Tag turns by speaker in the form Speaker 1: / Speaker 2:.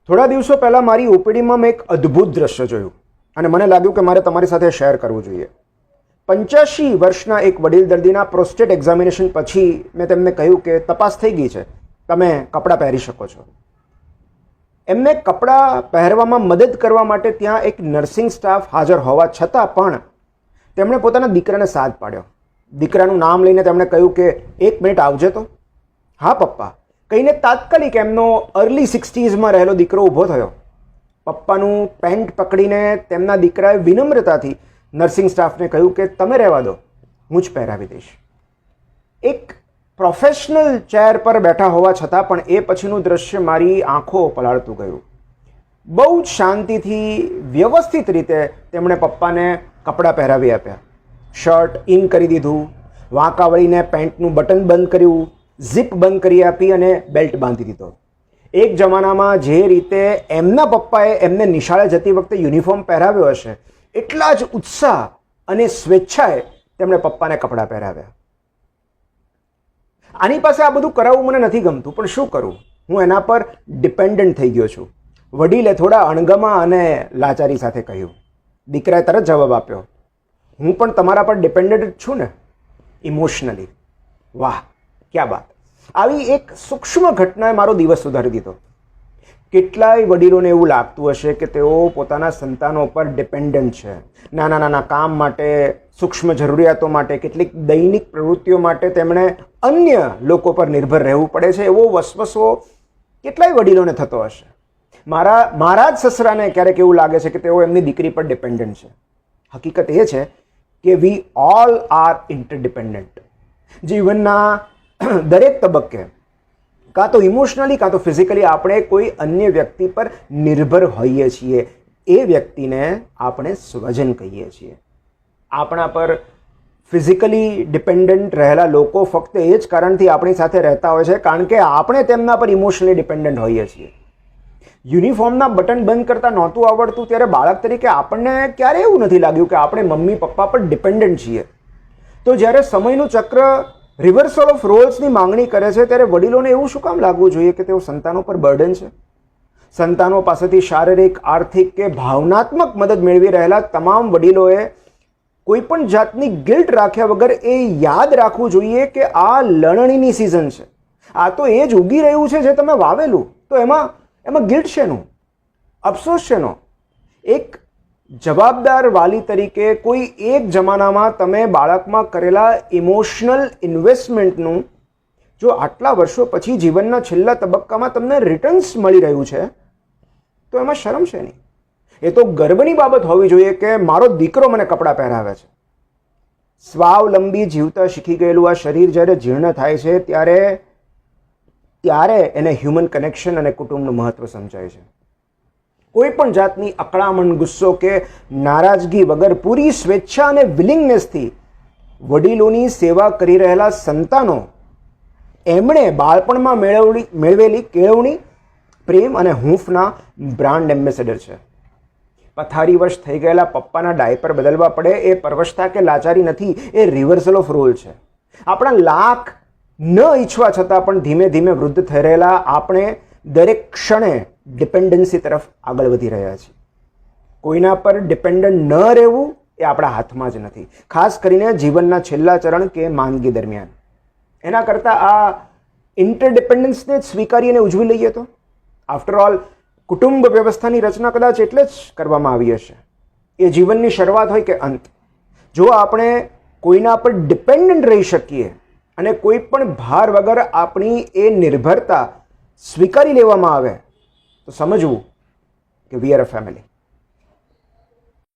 Speaker 1: થોડા દિવસો પહેલાં મારી ઓપીડીમાં મેં એક અદ્ભુત દ્રશ્ય જોયું અને મને લાગ્યું કે મારે તમારી સાથે શેર કરવું જોઈએ. 85 વર્ષના એક વડીલ દર્દીના પ્રોસ્ટેટ એક્ઝામિનેશન પછી મેં તેમને કહ્યું કે તપાસ થઈ ગઈ છે, તમે કપડાં પહેરી શકો છો. એમને કપડાં પહેરવામાં મદદ કરવા માટે ત્યાં એક નર્સિંગ સ્ટાફ હાજર હોવા છતાં પણ તેમણે પોતાના દીકરાને સાથ પાડ્યો. દીકરાનું નામ લઈને તેમણે કહ્યું કે 1 મિનિટ આવજે તો. હા પપ્પા કહીને તાત્કાલિક એમનો અર્લી 60sમાં રહેલો દીકરો ઊભો થયો. પપ્પાનું પેન્ટ પકડીને તેમના દીકરાએ વિનમ્રતાથી નર્સિંગ સ્ટાફને કહ્યું કે તમે રહેવા દો, હું જ પહેરાવી દઈશ. એક પ્રોફેશનલ ચેર પર બેઠા હોવા છતાં પણ એ પછીનું દ્રશ્ય મારી આંખો પલાળતું ગયું. બહુ જ શાંતિથી વ્યવસ્થિત રીતે તેમણે પપ્પાને કપડાં પહેરાવી આપ્યા. શર્ટ ઇન કરી દીધું, વાંકા વળીને પેન્ટનું બટન બંધ કર્યું, ઝીપ બંધ કરી આપી અને બેલ્ટ બાંધી દીધો. એક જમાનામાં જે રીતે એમના પપ્પાએ એમને નિશાળે જતી વખતે યુનિફોર્મ પહેરાવ્યો હશે એટલા જ ઉત્સાહ અને સ્વેચ્છાએ તેમણે પપ્પાને કપડાં પહેરાવ્યા. આની પાસે આ બધું કરાવવું મને નથી ગમતું, પણ શું કરું, હું એના પર ડિપેન્ડન્ટ થઈ ગયો છું. વડીલે થોડા અણગમા અને લાચારી સાથે કહ્યું. દીકરાએ તરત જવાબ આપ્યો, હું પણ તમારા પર ડિપેન્ડન્ટ છું ને, ઇમોશનલી. વાહ, ક્યા બાત! આવી એક સૂક્ષ્મ ઘટનાએ મારો દિવસ સુધારી દીધો. કેટલાય વડીલોને એવું લાગતું હશે કે તેઓ પોતાના સંતાનો પર ડિપેન્ડન્ટ છે. નાના નાના કામ માટે, સૂક્ષ્મ જરૂરિયાતો માટે, કેટલીક દૈનિક પ્રવૃત્તિઓ માટે તેમણે અન્ય લોકો પર નિર્ભર રહેવું પડે છે. એવો વસવસો કેટલાય વડીલોને થતો હશે. મારા જ સસરાને ક્યારેક એવું લાગે છે કે તેઓ એમની દીકરી પર ડિપેન્ડન્ટ છે. હકીકત એ છે કે વી ઓલ આર ઇન્ટરડિપેન્ડન્ટ. જીવનના દરેક તબક્કે કાં તો ઇમોશનલી કાં તો ફિઝિકલી આપણે કોઈ અન્ય વ્યક્તિ પર નિર્ભર હોઈએ છીએ. એ વ્યક્તિને આપણે સ્વજન કહીએ છીએ. આપણા પર ફિઝિકલી ડિપેન્ડન્ટ રહેલા લોકો ફક્ત એ જ કારણથી આપણી સાથે રહેતા હોય છે કારણ કે આપણે તેમના પર ઇમોશનલી ડિપેન્ડન્ટ હોઈએ છીએ. યુનિફોર્મના બટન બંધ કરતાં નહોતું આવડતું ત્યારે બાળક તરીકે આપણને ક્યારે એવું નથી લાગ્યું કે આપણે મમ્મી પપ્પા પર ડિપેન્ડન્ટ છીએ. તો જ્યારે સમયનું ચક્ર રિવર્સલ ઓફ રોલ્સની માંગણી કરે છે ત્યારે વડીલોને એવું શું કામ લાગવું જોઈએ કે તેઓ સંતાનો પર બર્ડન છે? સંતાનો પાસેથી શારીરિક, આર્થિક કે ભાવનાત્મક મદદ મેળવી રહેલા તમામ વડીલોએ કોઈ પણ જાતની ગિલ્ટ રાખ્યા વગર એ યાદ રાખવું જોઈએ કે આ લણણીની સિઝન છે. આ તો એ જ ઉગી રહ્યું છે જે તમે વાવેલું. તો એમાં ગિલ્ટ શેનું? અફસોસ શેનો? એક જવાબદાર વાલી તરીકે કોઈ એક જમાનામાં તમે બાળકમાં કરેલા ઇમોશનલ ઇન્વેસ્ટમેન્ટનું જો આટલા વર્ષો પછી જીવનના છેલ્લા તબક્કામાં તમને રિટર્ન્સ મળી રહ્યું છે તો એમાં શરમ છે નહીં. એ તો ગર્વની બાબત હોવી જોઈએ કે મારો દીકરો મને કપડાં પહેરાવે છે. સ્વાવલંબી જીવતા શીખી ગયેલું આ શરીર જ્યારે જીર્ણ થાય છે ત્યારે એને હ્યુમન કનેક્શન અને કુટુંબનું મહત્વ સમજાય છે. કોઈ પણ જાતની અકળામણ, ગુસ્સો કે નારાજગી વગર પૂરી સ્વેચ્છા અને વિલિંગનેસથી વડીલોની સેવા કરી રહેલા સંતાનો એમણે બાળપણમાં મેળવેલી કેળવણી, પ્રેમ અને હૂંફના બ્રાન્ડ એમ્બેસેડર છે. પથારીવશ થઈ ગયેલા પપ્પાના ડાયપર બદલવા પડે એ પરવશતા કે લાચારી નથી, એ રિવર્સલ ઓફ રોલ છે. આપણા લાખ ન ઈચ્છવા છતાં પણ ધીમે ધીમે વૃદ્ધ થઈ રહેલા આપણે દરેક ક્ષણે ડિપેન્ડન્સી તરફ આગળ વધી રહ્યા છીએ. કોઈના પર ડિપેન્ડન્ટ ન રહેવું એ આપણા હાથમાં જ નથી, ખાસ કરીને જીવનના છેલ્લા ચરણ કે માંદગી દરમિયાન. એના કરતાં આ ઇન્ટરડિપેન્ડન્સને જ સ્વીકારીને ઉજવી લઈએ તો. આફ્ટર ઓલ કુટુંબ વ્યવસ્થાની રચના કદાચ એટલે જ કરવામાં આવી હશે. એ જીવનની શરૂઆત હોય કે અંત. જો આપણે કોઈના પર ડિપેન્ડન્ટ રહી શકીએ અને કોઈ પણ ભાર વગર આપણી એ નિર્ભરતા સ્વીકારી લેવામાં આવે તો સમજવું કે વી આર અ ફેમિલી.